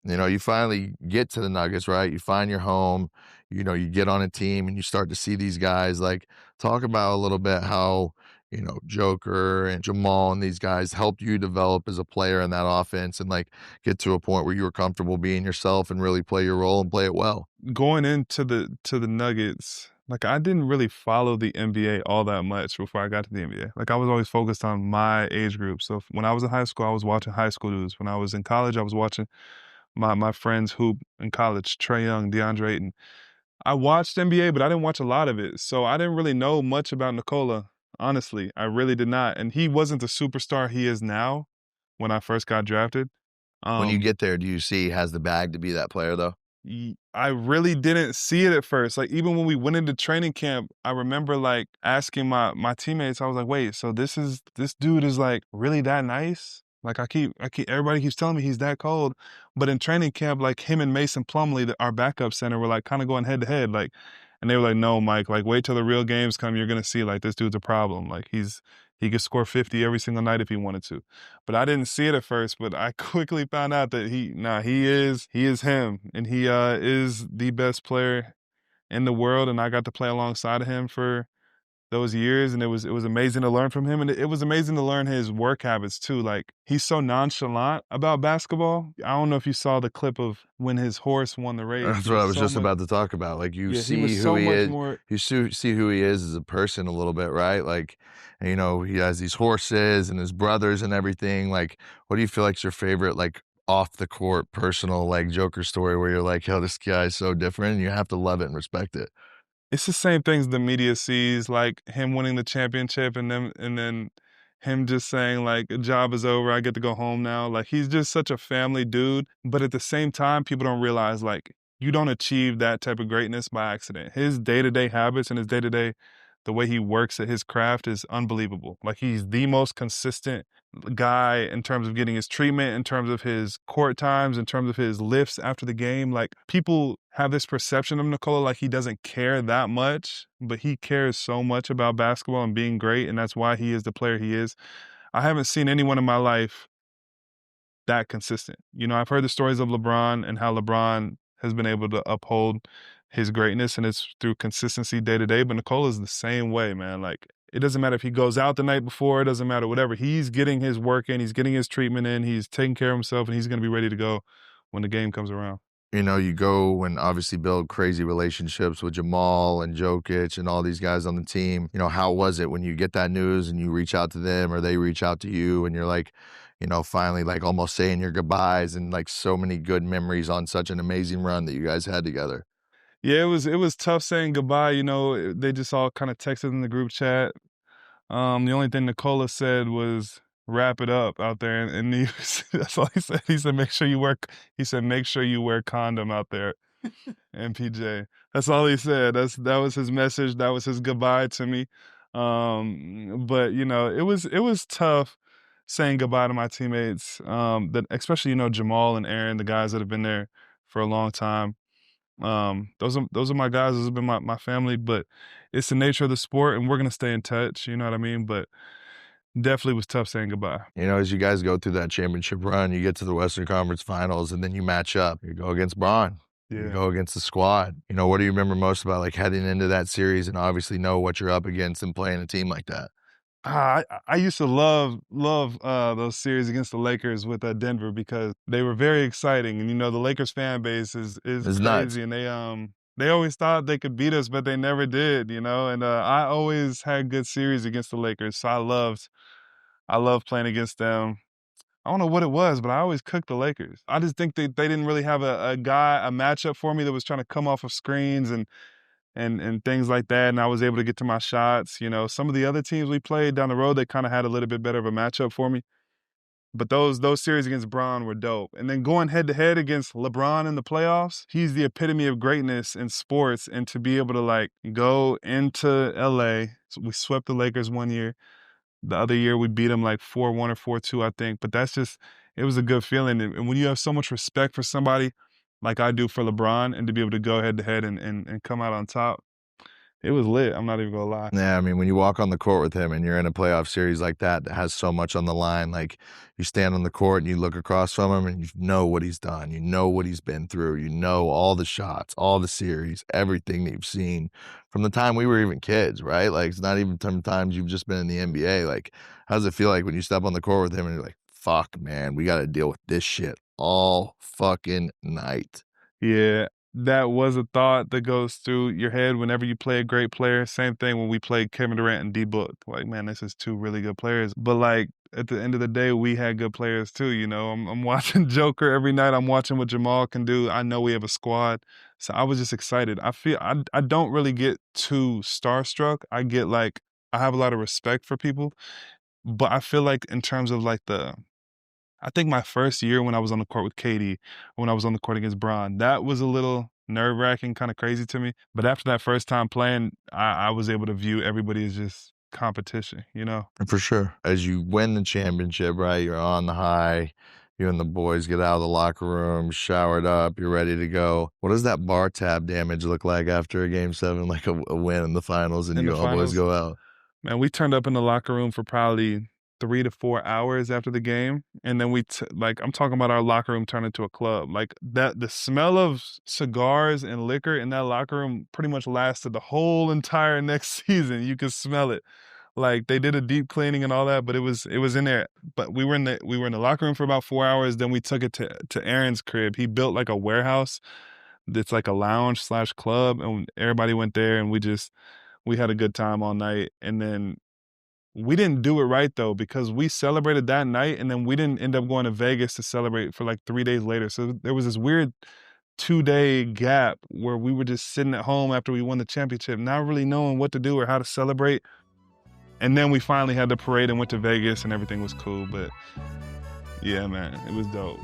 You finally get to the Nuggets, right? You find your home, you get on a team and you start to see these guys. Like, talk about a little bit how, Joker and Jamal and these guys helped you develop as a player in that offense and like get to a point where you were comfortable being yourself and really play your role and play it well. Going into the Nuggets, like, I didn't really follow the NBA all that much before I got to the NBA. Like, I was always focused on my age group. So when I was in high school, I was watching high school dudes. When I was in college, I was watching my friends hoop in college, Trey Young, DeAndre Ayton. I watched NBA, but I didn't watch a lot of it. So I didn't really know much about Nikola, honestly. I really did not. And he wasn't the superstar he is now when I first got drafted. When you Um, get there, do you see he has the bag to be that player though? I really didn't see it at first. Like, even when we went into training camp, I remember like asking my teammates, I was like, wait, so this dude is like really that nice? Like, everybody keeps telling me he's that cold. But in training camp, like him and Mason Plumlee, our backup center, were like kind of going head to head. Like, and they were like, no, Mike, like wait till the real games come. You're gonna see like this dude's a problem. Like, he could score 50 every single night if he wanted to. But I didn't see it at first, but I quickly found out that he is him, and he is the best player in the world, and I got to play alongside of him for those years, and it was amazing to learn from him, and it was amazing to learn his work habits too. Like, he's so nonchalant about basketball. I don't know if you saw the clip of when his horse won the race. That's He what I was was so just much about to talk about. Like, you Yeah, he was see who so he much is, more. see who he is as a person a little bit, right? Like, and, he has these horses and his brothers and everything. Like, what do you feel like's your favorite, like, off the court, personal, like, Joker story where you're like, yo, this guy is so different and you have to love it and respect it? It's the same things the media sees, like him winning the championship and then him just saying like, job is over, I get to go home now. Like, he's just such a family dude, but at the same time, people don't realize like you don't achieve that type of greatness by accident. His day-to-day habits and his day-to-day the way he works at his craft is unbelievable. Like, he's the most consistent guy in terms of getting his treatment, in terms of his court times, in terms of his lifts after the game. Like, people have this perception of Nikola like he doesn't care that much, but he cares so much about basketball and being great, and that's why he is the player he is. I haven't seen anyone in my life that consistent. I've heard the stories of LeBron and how LeBron has been able to uphold his greatness, and it's through consistency day to day. But Nicola's the same way, man. Like, it doesn't matter if he goes out the night before, it doesn't matter, whatever. He's getting his work in, he's getting his treatment in, he's taking care of himself, and he's going to be ready to go when the game comes around. You go and obviously build crazy relationships with Jamal and Jokic and all these guys on the team. How was it when you get that news and you reach out to them or they reach out to you and you're like, finally like almost saying your goodbyes and like so many good memories on such an amazing run that you guys had together? Yeah, it was tough saying goodbye. They just all kind of texted in the group chat. The only thing Nikola said was wrap it up out there, and that's all he said. He said make sure you wear condom out there, MPJ. That's all he said. That was his message. That was his goodbye to me. But it was tough saying goodbye to my teammates. That especially Jamal and Aaron, the guys that have been there for a long time. Those are my guys. Those have been my family, but it's the nature of the sport, and we're gonna stay in touch. You know what I mean? But definitely was tough saying goodbye. As you guys go through that championship run, you get to the Western Conference Finals and then you match up. You go against Braun. You Yeah. go against the squad. What do you remember most about like heading into that series and obviously know what you're up against and playing a team like that? I used to love those series against the Lakers with Denver because they were very exciting, and the Lakers fan base is It's nuts. crazy, and they always thought they could beat us, but they never did, and I always had good series against the Lakers, so I loved playing against them. I don't know what it was, but I always cooked the Lakers. I just think they didn't really have a matchup for me that was trying to come off of screens and things like that, and I was able to get to my shots. Some of the other teams we played down the road, they kind of had a little bit better of a matchup for me. But those series against Braun were dope. And then going head to head against LeBron in the playoffs, he's the epitome of greatness in sports. And to be able to like go into LA, so we swept the Lakers one year. The other year we beat them like 4-1 or 4-2, I think. But it was a good feeling. And when you have so much respect for somebody like I do for LeBron, and to be able to go head to head and come out on top, It was lit, I'm not even gonna lie. Yeah, I mean, when you walk on the court with him and you're in a playoff series like that that has so much on the line, like you stand on the court and you look across from him and you know what he's done, you know what he's been through, you know all the shots, all the series, everything that you've seen from the time we were even kids, right? Like it's not even sometimes you've just been in the NBA. Like, how does it feel like when you step on the court with him and you're like, fuck, man, we got to deal with this shit all fucking night? Yeah, that was a thought that goes through your head whenever you play a great player. Same thing when we played Kevin Durant and D Book. Like, man, this is two really good players. But like at the end of the day, we had good players too. You know, I'm watching Joker every night. I'm watching what Jamal can do. I know we have a squad, so I was just excited. I don't really get too starstruck. I get like I have a lot of respect for people, but I feel like in terms of like the I think my first year when I was on the court with Katie, when I was on the court against Bron, that was a little nerve-wracking, kinda crazy to me, but after that first time playing, I was able to view everybody as just competition, you know? For sure. As you win the championship, right, you're on the high, you and the boys get out of the locker room, showered up, you're ready to go. What does that bar tab damage look like after a game 7, like a win in the finals and In you the all boys finals, go out? man, we turned up in the locker room for probably 3 to 4 hours after the game, and then like, I'm talking about our locker room turned into a club. Like, that the smell of cigars and liquor in that locker room pretty much lasted the whole entire next season. You could smell it. Like, they did a deep cleaning and all that, but it was in there. But we were in the locker room for about 4 hours, then we took it to Aaron's crib. He built, like, a warehouse that's like a lounge/club, and everybody went there, and we had a good time all night, and then we didn't do it right though because we celebrated that night and then we didn't end up going to Vegas to celebrate for like 3 days later. So there was this weird 2-day gap where we were just sitting at home after we won the championship, not really knowing what to do or how to celebrate. And then we finally had the parade and went to Vegas and everything was cool. But yeah, man, it was dope.